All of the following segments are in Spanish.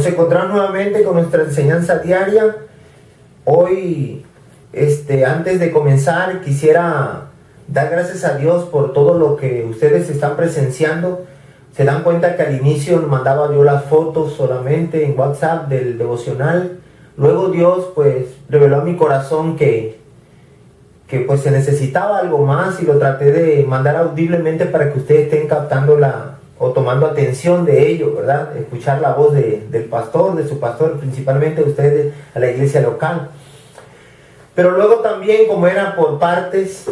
Nos encontramos nuevamente con nuestra enseñanza diaria. Hoy, antes de comenzar, quisiera dar gracias a Dios por todo lo que ustedes están presenciando. Se dan cuenta que al inicio mandaba yo las fotos solamente en WhatsApp del devocional. Luego Dios pues reveló a mi corazón que pues se necesitaba algo más, y lo traté de mandar audiblemente para que ustedes estén captando o tomando atención de ello, ¿verdad? Escuchar la voz del pastor, de su pastor, principalmente ustedes a la iglesia local. Pero luego también, como era por partes,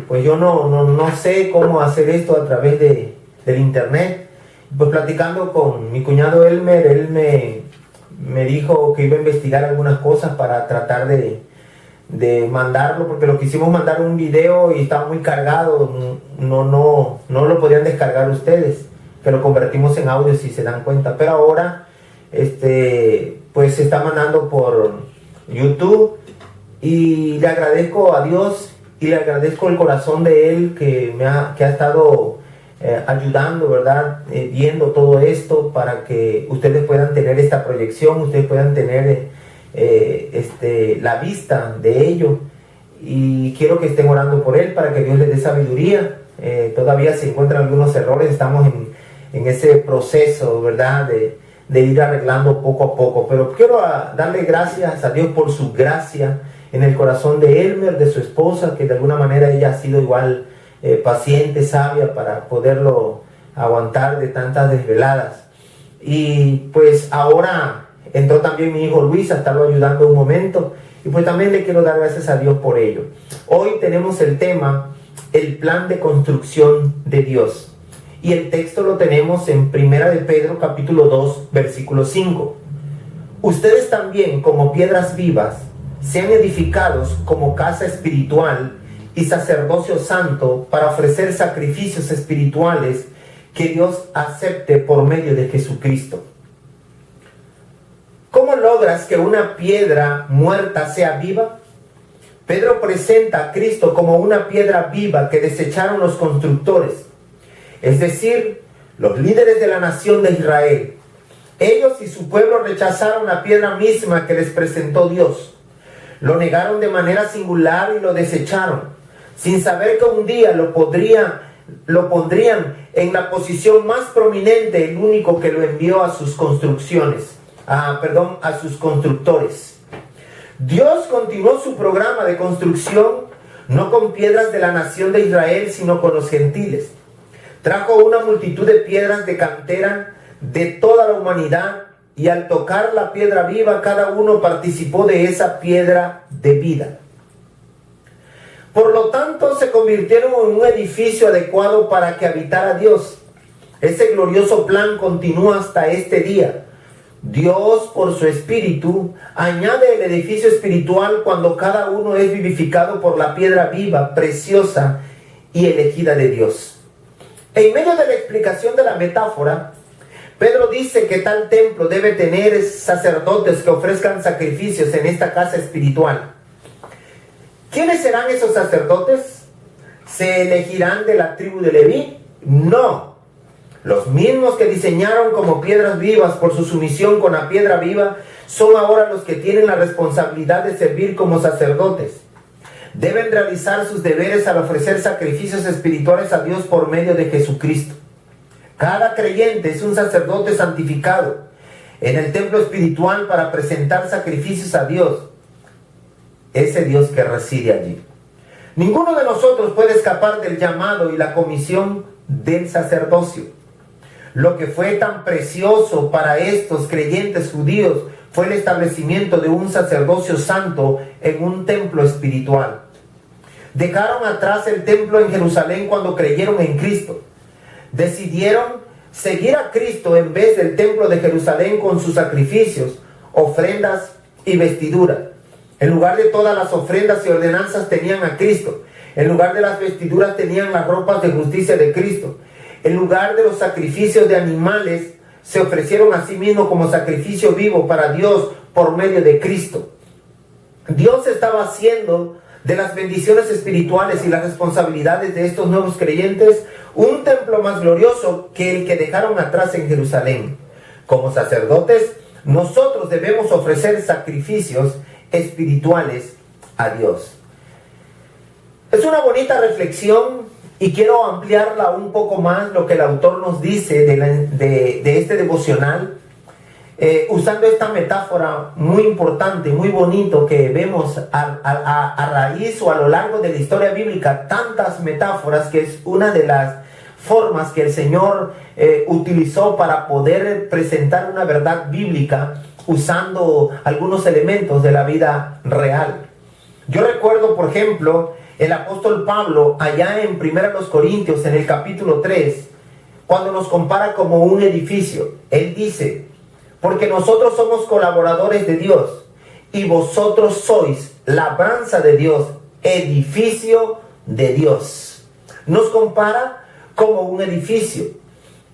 pues yo no sé cómo hacer esto a través del internet. Pues platicando con mi cuñado Elmer, él me dijo que iba a investigar algunas cosas para tratar de mandarlo, porque lo quisimos mandar un video y estaba muy cargado, no lo podían descargar ustedes, que lo convertimos en audio si se dan cuenta. Pero ahora pues se está mandando por YouTube, y le agradezco a Dios y le agradezco el corazón de él que ha estado ayudando, ¿verdad? Viendo todo esto para que ustedes puedan tener esta proyección, ustedes puedan tener la vista de ello. Y quiero que estén orando por él para que Dios les dé sabiduría. Todavía se encuentran algunos errores, estamos en ese proceso, ¿verdad? De ir arreglando poco a poco. Pero quiero darle gracias a Dios por su gracia en el corazón de Elmer, de su esposa, que de alguna manera ella ha sido igual paciente, sabia, para poderlo aguantar de tantas desveladas. Y pues ahora entró también mi hijo Luis a estarlo ayudando un momento, y pues también le quiero dar gracias a Dios por ello. Hoy tenemos el tema, el plan de construcción de Dios, y el texto lo tenemos en 1 de Pedro capítulo 2 versículo 5. Ustedes también, como piedras vivas, sean edificados como casa espiritual y sacerdocio santo para ofrecer sacrificios espirituales que Dios acepte por medio de Jesucristo. ¿Cómo logras que una piedra muerta sea viva? Pedro presenta a Cristo como una piedra viva que desecharon los constructores, es decir, los líderes de la nación de Israel. Ellos y su pueblo rechazaron la piedra misma que les presentó Dios. Lo negaron de manera singular y lo desecharon, sin saber que un día lo pondrían en la posición más prominente, el único que lo envió a sus construcciones. A sus constructores. Dios continuó su programa de construcción, no con piedras de la nación de Israel, sino con los gentiles. Trajo una multitud de piedras de cantera de toda la humanidad, y al tocar la piedra viva, cada uno participó de esa piedra de vida. Por lo tanto, se convirtieron en un edificio adecuado para que habitara Dios. Ese glorioso plan continúa hasta este día. Dios, por su Espíritu, añade el edificio espiritual cuando cada uno es vivificado por la piedra viva, preciosa y elegida de Dios. En medio de la explicación de la metáfora, Pedro dice que tal templo debe tener sacerdotes que ofrezcan sacrificios en esta casa espiritual. ¿Quiénes serán esos sacerdotes? ¿Se elegirán de la tribu de Leví? No. Los mismos que diseñaron como piedras vivas por su sumisión con la piedra viva son ahora los que tienen la responsabilidad de servir como sacerdotes. Deben realizar sus deberes al ofrecer sacrificios espirituales a Dios por medio de Jesucristo. Cada creyente es un sacerdote santificado en el templo espiritual para presentar sacrificios a Dios, ese Dios que reside allí. Ninguno de nosotros puede escapar del llamado y la comisión del sacerdocio. Lo que fue tan precioso para estos creyentes judíos fue el establecimiento de un sacerdocio santo en un templo espiritual. Dejaron atrás el templo en Jerusalén cuando creyeron en Cristo. Decidieron seguir a Cristo en vez del templo de Jerusalén con sus sacrificios, ofrendas y vestidura. En lugar de todas las ofrendas y ordenanzas tenían a Cristo. En lugar de las vestiduras tenían las ropas de justicia de Cristo. En lugar de los sacrificios de animales, se ofrecieron a sí mismos como sacrificio vivo para Dios por medio de Cristo. Dios estaba haciendo de las bendiciones espirituales y las responsabilidades de estos nuevos creyentes un templo más glorioso que el que dejaron atrás en Jerusalén. Como sacerdotes, nosotros debemos ofrecer sacrificios espirituales a Dios. Es una bonita reflexión y quiero ampliarla un poco más, lo que el autor nos dice de este devocional, usando esta metáfora muy importante, muy bonito, que vemos a raíz o a lo largo de la historia bíblica, tantas metáforas, que es una de las formas que el Señor utilizó para poder presentar una verdad bíblica, usando algunos elementos de la vida real. Yo recuerdo, por ejemplo, el apóstol Pablo, allá en 1 Corintios, en el capítulo 3, cuando nos compara como un edificio. Él dice: porque nosotros somos colaboradores de Dios, y vosotros sois labranza de Dios, edificio de Dios. Nos compara como un edificio.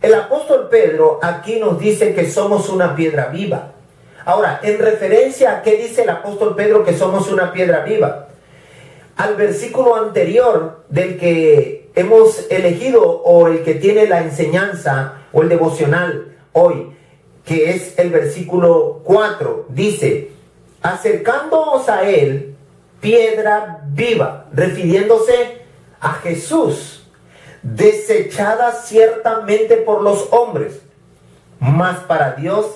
El apóstol Pedro aquí nos dice que somos una piedra viva. Ahora, en referencia a qué dice el apóstol Pedro que somos una piedra viva, al versículo anterior del que hemos elegido, o el que tiene la enseñanza o el devocional hoy, que es el versículo 4, dice: acercándoos a él, piedra viva, refiriéndose a Jesús, desechada ciertamente por los hombres, mas para Dios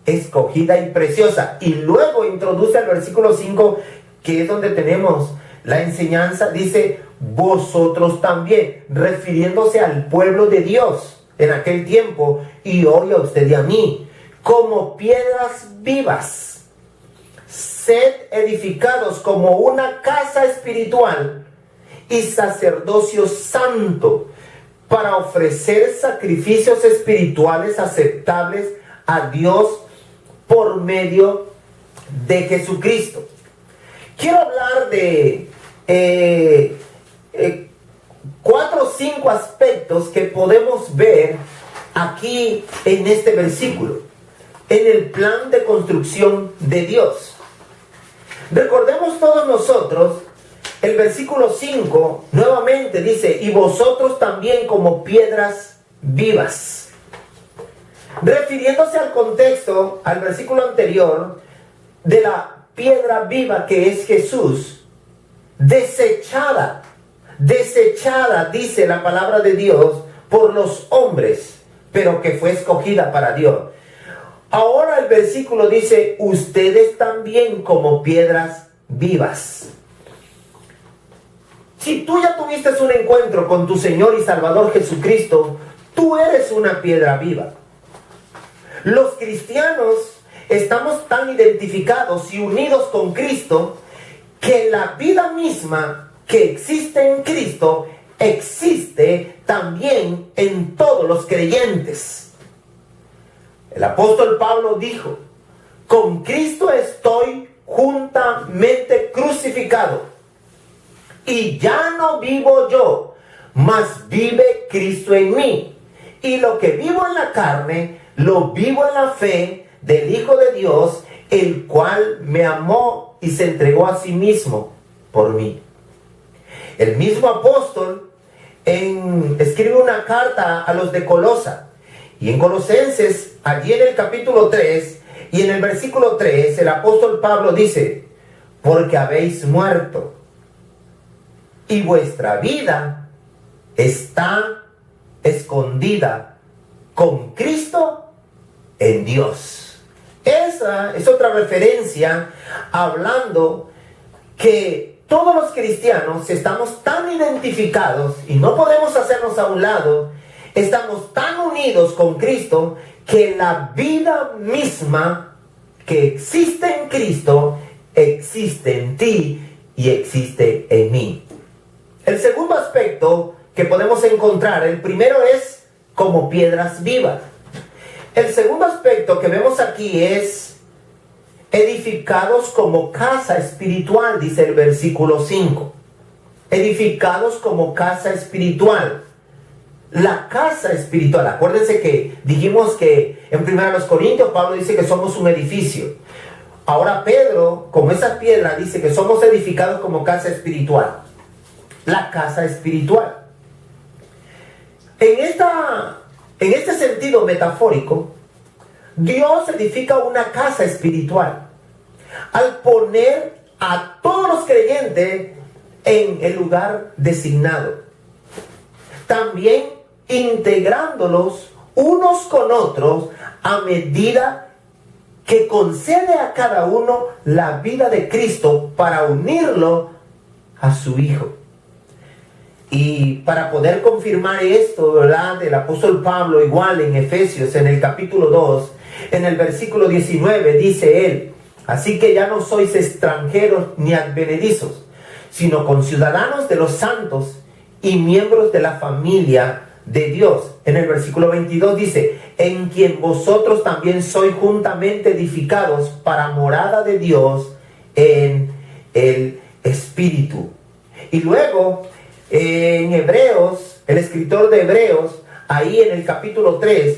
escogida y preciosa. Y luego introduce el versículo 5, que es donde tenemos la enseñanza, dice: vosotros también, refiriéndose al pueblo de Dios en aquel tiempo, y hoy a usted y a mí, como piedras vivas, sed edificados como una casa espiritual y sacerdocio santo, para ofrecer sacrificios espirituales aceptables a Dios por medio de Jesucristo. Quiero hablar de 4 o 5 aspectos que podemos ver aquí en este versículo, en el plan de construcción de Dios. Recordemos todos nosotros, el versículo 5 nuevamente dice: y vosotros también como piedras vivas, refiriéndose al contexto, al versículo anterior, de la piedra viva que es Jesús, desechada, dice la palabra de Dios, por los hombres, pero que fue escogida para Dios. Ahora el versículo dice: ustedes también como piedras vivas. Si tú ya tuviste un encuentro con tu Señor y Salvador Jesucristo, tú eres una piedra viva. Los cristianos estamos tan identificados y unidos con Cristo, que la vida misma que existe en Cristo existe también en todos los creyentes. El apóstol Pablo dijo: con Cristo estoy juntamente crucificado, y ya no vivo yo, mas vive Cristo en mí. Y lo que vivo en la carne, lo vivo en la fe del Hijo de Dios, el cual me amó y se entregó a sí mismo por mí. El mismo apóstol escribe una carta a los de Colosa. Y en Colosenses, allí en el capítulo 3 y en el versículo 3, el apóstol Pablo dice: porque habéis muerto, y vuestra vida está escondida con Cristo en Dios. Esa es otra referencia, hablando que todos los cristianos estamos tan identificados y no podemos hacernos a un lado. Estamos tan unidos con Cristo que la vida misma que existe en Cristo existe en ti y existe en mí. El segundo aspecto que podemos encontrar, el primero es como piedras vivas. El segundo aspecto que vemos aquí es edificados como casa espiritual, dice el versículo 5. Edificados como casa espiritual. La casa espiritual. Acuérdense que dijimos que en 1 Corintios Pablo dice que somos un edificio. Ahora Pedro, como esa piedra, dice que somos edificados como casa espiritual. La casa espiritual. En este sentido metafórico, Dios edifica una casa espiritual al poner a todos los creyentes en el lugar designado. También integrándolos unos con otros a medida que concede a cada uno la vida de Cristo para unirlo a su Hijo. Y para poder confirmar esto, ¿verdad?, del apóstol Pablo, igual en Efesios, en el capítulo 2, en el versículo 19, dice él: así que ya no sois extranjeros ni advenedizos, sino conciudadanos de los santos y miembros de la familia de Dios. En el versículo 22 dice: en quien vosotros también sois juntamente edificados para morada de Dios en el Espíritu. Y luego en Hebreos, el escritor de Hebreos, ahí en el capítulo 3,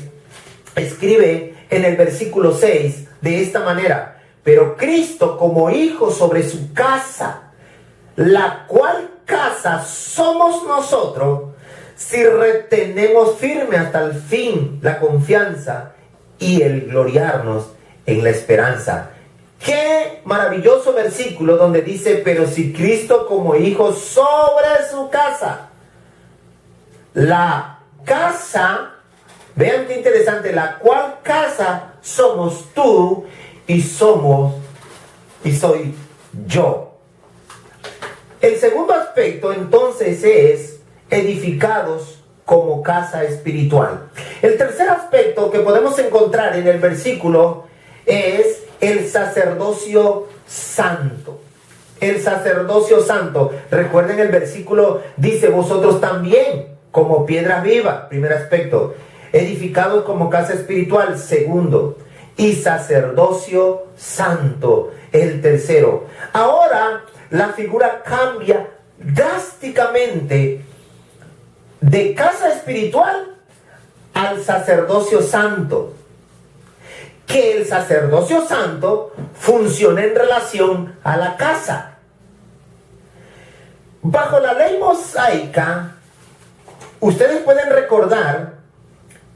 escribe en el versículo 6 de esta manera: pero Cristo como hijo sobre su casa, la cual casa somos nosotros, si retenemos firme hasta el fin la confianza y el gloriarnos en la esperanza. Qué maravilloso versículo donde dice: pero si Cristo como hijo sobre su casa. La casa, vean qué interesante, la cual casa somos tú y soy yo. El segundo aspecto entonces es edificados como casa espiritual. El tercer aspecto que podemos encontrar en el versículo es el sacerdocio santo. El sacerdocio santo. Recuerden, el versículo dice: vosotros también como piedras vivas, primer aspecto, edificados como casa espiritual, segundo, y sacerdocio santo, el tercero. Ahora la figura cambia drásticamente de casa espiritual al sacerdocio santo. Que el sacerdocio santo funciona en relación a la casa. Bajo la ley mosaica, ustedes pueden recordar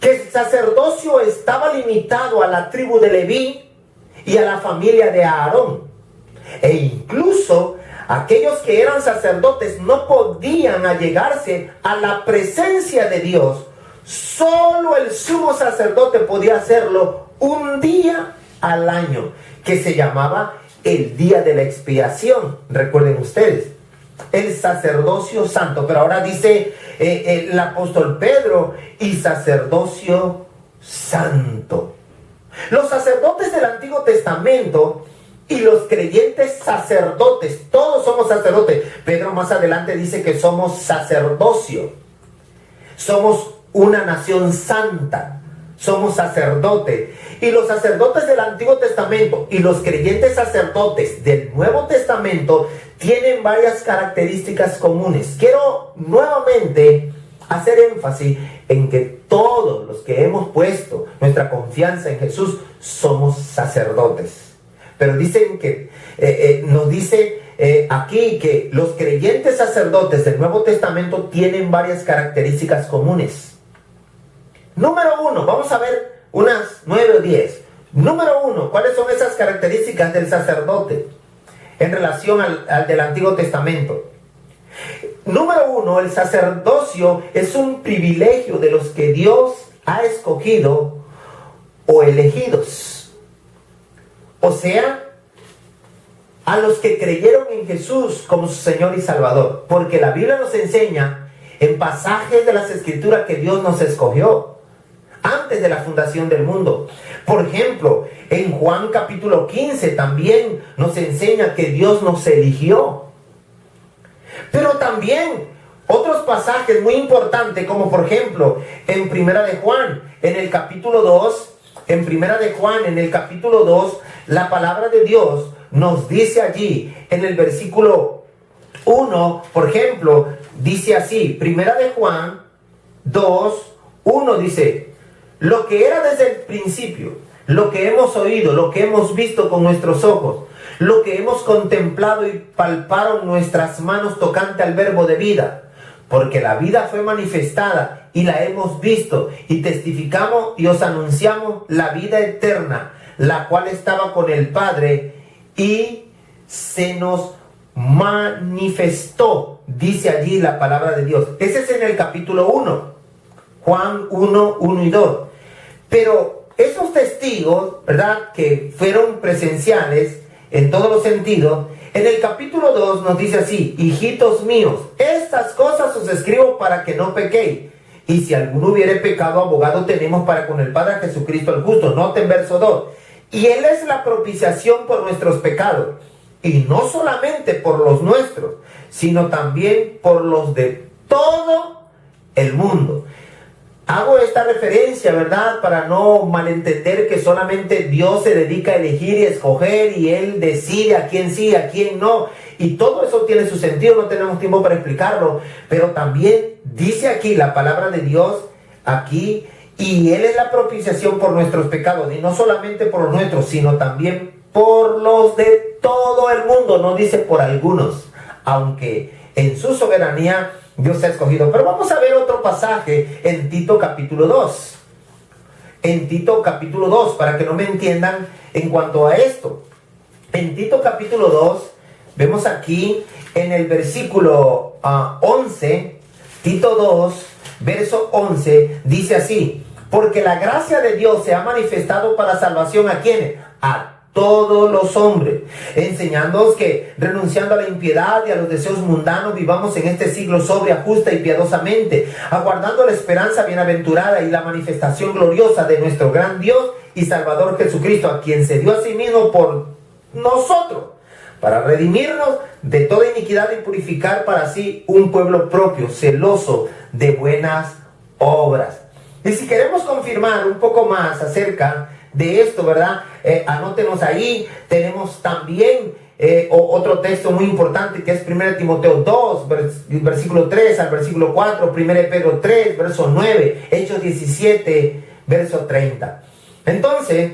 que el sacerdocio estaba limitado a la tribu de Leví y a la familia de Aarón. E incluso aquellos que eran sacerdotes no podían allegarse a la presencia de Dios. Solo el sumo sacerdote podía hacerlo un día al año, que se llamaba el día de la expiación. Recuerden ustedes, el sacerdocio santo. Pero ahora dice el apóstol Pedro: y sacerdocio santo. Los sacerdotes del Antiguo Testamento y los creyentes sacerdotes, todos somos sacerdotes. Pedro más adelante dice que somos sacerdocio. Somos una nación santa. Somos sacerdotes. Y los sacerdotes del Antiguo Testamento y los creyentes sacerdotes del Nuevo Testamento tienen varias características comunes. Quiero nuevamente hacer énfasis en que todos los que hemos puesto nuestra confianza en Jesús somos sacerdotes. Pero dicen que, nos dice aquí que los creyentes sacerdotes del Nuevo Testamento tienen varias características comunes. Número 1, vamos a ver unas 9 o 10. Número 1, ¿cuáles son esas características del sacerdote en relación al del Antiguo Testamento? Número 1, el sacerdocio es un privilegio de los que Dios ha escogido o elegidos. O sea, a los que creyeron en Jesús como su Señor y Salvador. Porque la Biblia nos enseña en pasajes de las Escrituras que Dios nos escogió antes de la fundación del mundo. Por ejemplo, en Juan capítulo 15 también nos enseña que Dios nos eligió. Pero también otros pasajes muy importantes, como por ejemplo en Primera de Juan, en el capítulo 2, en Primera de Juan, en el capítulo 2, la palabra de Dios nos dice allí, en el versículo 1, por ejemplo, dice así, Primera de Juan 2, 1 dice: lo que era desde el principio, lo que hemos oído, lo que hemos visto con nuestros ojos, lo que hemos contemplado y palparon nuestras manos tocante al verbo de vida. porque la vida fue manifestada y la hemos visto y testificamos y os anunciamos la vida eterna, la cual estaba con el Padre y se nos manifestó, dice allí la palabra de Dios. Ese es en el capítulo 1, Juan 1, 1 y 2. Pero esos testigos, ¿verdad?, que fueron presenciales en todos los sentidos, en el capítulo 2 nos dice así: hijitos míos, estas cosas os escribo para que no pequéis. Y si alguno hubiere pecado, abogado tenemos para con el Padre, Jesucristo el justo. Noten verso 2. Y Él es la propiciación por nuestros pecados. Y no solamente por los nuestros, sino también por los de todo el mundo. Hago esta referencia, ¿verdad?, para no malentender que solamente Dios se dedica a elegir y escoger y Él decide a quién sí, a quién no. Y todo eso tiene su sentido, no tenemos tiempo para explicarlo. Pero también dice aquí la palabra de Dios, aquí, y Él es la propiciación por nuestros pecados. Y no solamente por los nuestros, sino también por los de todo el mundo. No dice por algunos, aunque en su soberanía Dios ha escogido. Pero vamos a ver otro pasaje en Tito capítulo 2. En Tito capítulo 2, para que no me entiendan en cuanto a esto. En Tito capítulo 2, vemos aquí en el versículo 11, Tito 2, verso 11, dice así: porque la gracia de Dios se ha manifestado para salvación ¿a quiénes? A todos los hombres, enseñándoos que renunciando a la impiedad y a los deseos mundanos vivamos en este siglo sobria, justa y piadosamente, aguardando la esperanza bienaventurada y la manifestación gloriosa de nuestro gran Dios y Salvador Jesucristo, a quien se dio a sí mismo por nosotros, para redimirnos de toda iniquidad y purificar para sí un pueblo propio, celoso de buenas obras. Y si queremos confirmar un poco más acerca de esto, ¿verdad? Anótenos ahí. Tenemos también otro texto muy importante que es 1 Timoteo 2, versículo 3 al versículo 4, 1 Pedro 3, verso 9, Hechos 17, verso 30. Entonces,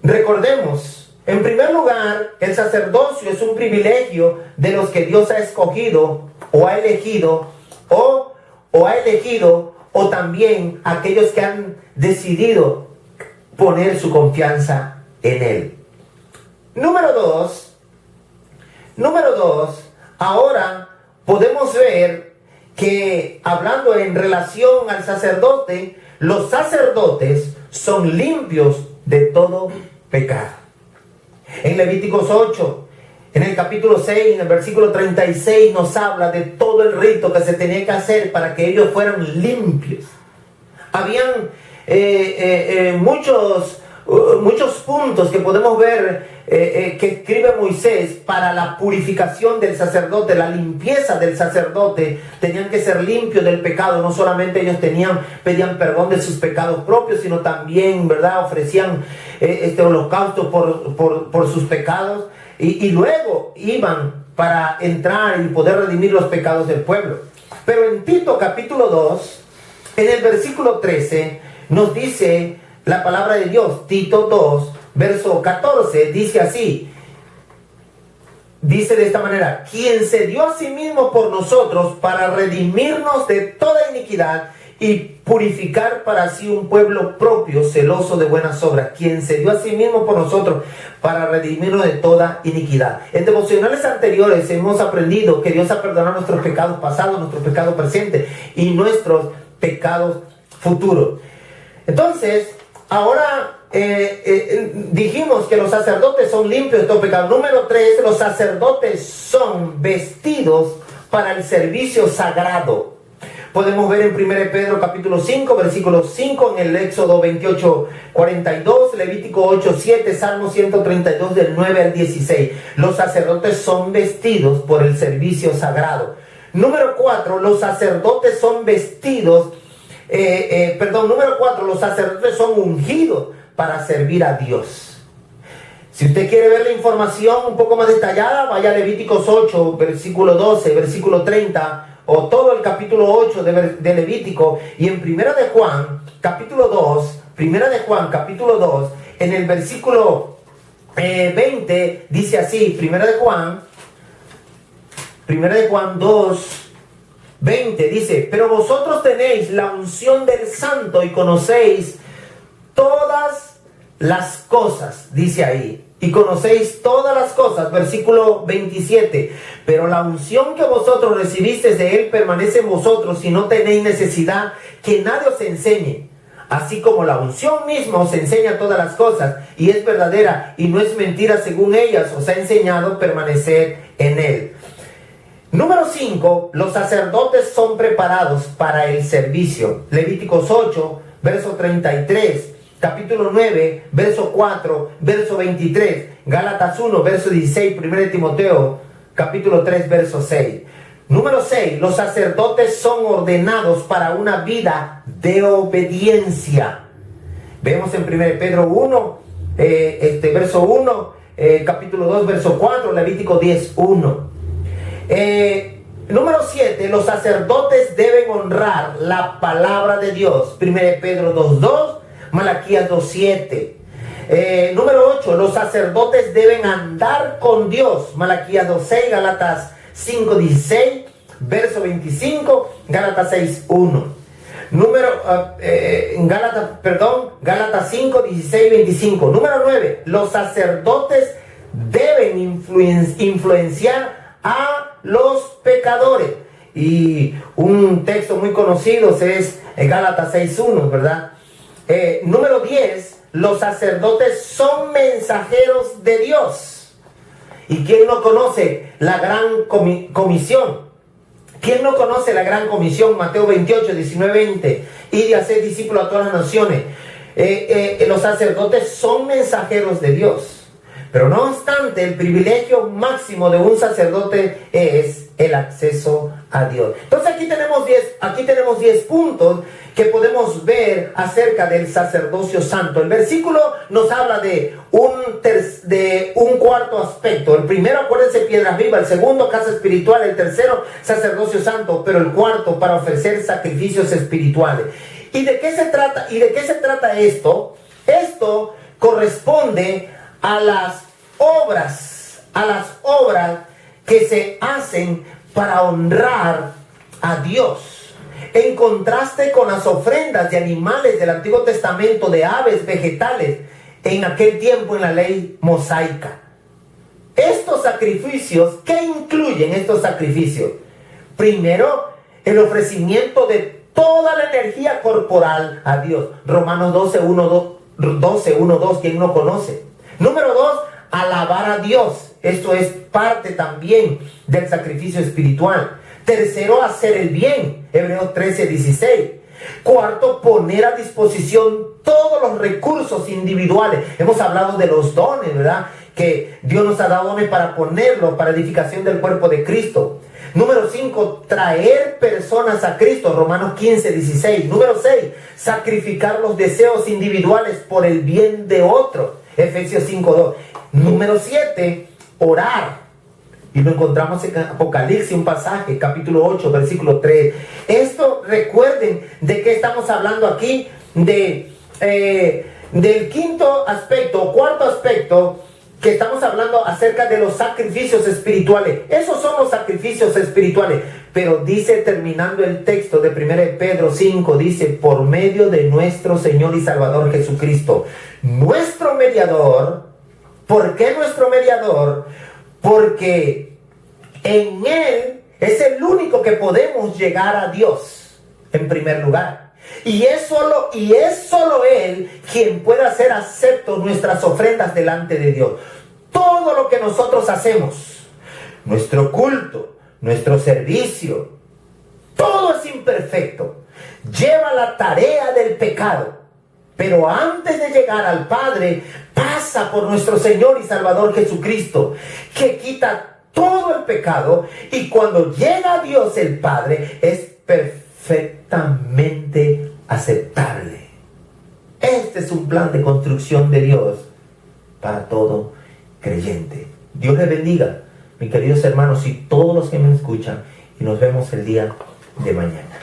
recordemos, en primer lugar, el sacerdocio es un privilegio de los que Dios ha escogido o ha elegido o también aquellos que han decidido poner su confianza en Él. Número dos, ahora podemos ver que, hablando en relación al sacerdote, los sacerdotes son limpios de todo pecado. En Levíticos 8, en el capítulo 6, en el versículo 36, nos habla de todo el rito que se tenía que hacer para que ellos fueran limpios. Habían muchos puntos que podemos ver que escribe Moisés para la purificación del sacerdote, la limpieza del sacerdote. Tenían que ser limpios del pecado. No solamente ellos pedían perdón de sus pecados propios, sino también, ¿verdad?, ofrecían este holocausto por sus pecados, y luego iban para entrar y poder redimir los pecados del pueblo. Pero en Tito capítulo 2, en el versículo 13, nos dice la palabra de Dios. Tito 2, verso 14, dice así. Dice de esta manera: quien se dio a sí mismo por nosotros para redimirnos de toda iniquidad y purificar para sí un pueblo propio, celoso de buenas obras. Quien se dio a sí mismo por nosotros para redimirnos de toda iniquidad. En devocionales anteriores hemos aprendido que Dios ha perdonado nuestros pecados pasados, nuestros pecados presentes y nuestros pecados futuros. Entonces, ahora dijimos que los sacerdotes son limpios de todo pecado. Número 3, los sacerdotes son vestidos para el servicio sagrado. Podemos ver en 1 Pedro capítulo 5, versículo 5, en el Éxodo 28, 42, Levítico 8, 7, Salmo 132 del 9 al 16. Los sacerdotes son vestidos por el servicio sagrado. Número 4, los sacerdotes son vestidos número 4, los sacerdotes son ungidos para servir a Dios. Si usted quiere ver la información un poco más detallada, vaya a Levíticos 8, versículo 12, versículo 30, o todo el capítulo 8 de Levítico, y en Primera de Juan, capítulo 2, en el versículo 20, dice así, Primera de Juan 2, 20 dice, pero vosotros tenéis la unción del Santo y conocéis todas las cosas, dice ahí, y conocéis todas las cosas, versículo 27, pero la unción que vosotros recibisteis de él permanece en vosotros y no tenéis necesidad que nadie os enseñe. Así como la unción misma os enseña todas las cosas y es verdadera y no es mentira según ellas os ha enseñado permanecer en él. Número 5, los sacerdotes son preparados para el servicio. Levíticos 8, verso 33. Capítulo 9, verso 4, verso 23, Gálatas 1, verso 16, 1 Timoteo, capítulo 3, verso 6. Número 6, los sacerdotes son ordenados para una vida de obediencia. Vemos en 1 Pedro 1, verso 1, capítulo 2, verso 4, Levítico 10, 1. Número 7, los sacerdotes deben honrar la palabra de Dios. 1 Pedro 2, 2. Malaquías 2.7. Número 8, los sacerdotes deben andar con Dios. Malaquías 2.6, Gálatas 5.16, verso 25, Gálatas 6.1. Gálatas 5.16, 25. Número 9, los sacerdotes deben influenciar a los pecadores. Y un texto muy conocido es Gálatas 6.1, ¿verdad? Número 10, los sacerdotes son mensajeros de Dios. ¿Y quién no conoce la gran comisión? ¿Quién no conoce la gran comisión? Mateo 28, 19, 20. Ir y hacer discípulos a todas las naciones. Los sacerdotes son mensajeros de Dios. Pero no obstante, el privilegio máximo de un sacerdote es el acceso a Dios. Entonces aquí tenemos 10 puntos que podemos ver acerca del sacerdocio santo. El versículo nos habla de un cuarto aspecto. El primero, acuérdense, piedras vivas. El segundo, casa espiritual. El tercero, sacerdocio santo. Pero el cuarto, para ofrecer sacrificios espirituales. ¿Y de qué se trata? Esto? Esto corresponde a las obras que se hacen para honrar a Dios. En contraste con las ofrendas de animales del Antiguo Testamento, de aves, vegetales, en aquel tiempo en la ley mosaica. Estos sacrificios, ¿qué incluyen estos sacrificios? Primero, el ofrecimiento de toda la energía corporal a Dios. Romanos 12:1-2, ¿quién no conoce? Número 2, alabar a Dios. Esto es parte también del sacrificio espiritual. Tercero, hacer el bien. Hebreos 13:16. Cuarto, poner a disposición todos los recursos individuales. Hemos hablado de los dones, ¿verdad? Que Dios nos ha dado dones para ponerlo para edificación del cuerpo de Cristo. Número 5, traer personas a Cristo. Romanos 15:16. Número 6, sacrificar los deseos individuales por el bien de otros. Efesios 5:2. Número 7, orar. Y lo encontramos en Apocalipsis, un pasaje, capítulo 8, versículo 3. Esto, recuerden de qué estamos hablando aquí, del quinto aspecto, cuarto aspecto, que estamos hablando acerca de los sacrificios espirituales. Esos son los sacrificios espirituales. Pero dice, terminando el texto de 1 Pedro 5, dice, por medio de nuestro Señor y Salvador Jesucristo, nuestro mediador. ¿Por qué nuestro mediador? Porque en Él es el único que podemos llegar a Dios, en primer lugar. Y es solo Él quien puede hacer acepto nuestras ofrendas delante de Dios. Todo lo que nosotros hacemos, nuestro culto, nuestro servicio, todo es imperfecto. Lleva la tarea del pecado. Pero antes de llegar al Padre, pasa por nuestro Señor y Salvador Jesucristo, que quita todo el pecado. Y cuando llega a Dios el Padre, es perfectamente aceptable. Este es un plan de construcción de Dios para todo creyente. Dios les bendiga, mis queridos hermanos y todos los que me escuchan. Y nos vemos el día de mañana.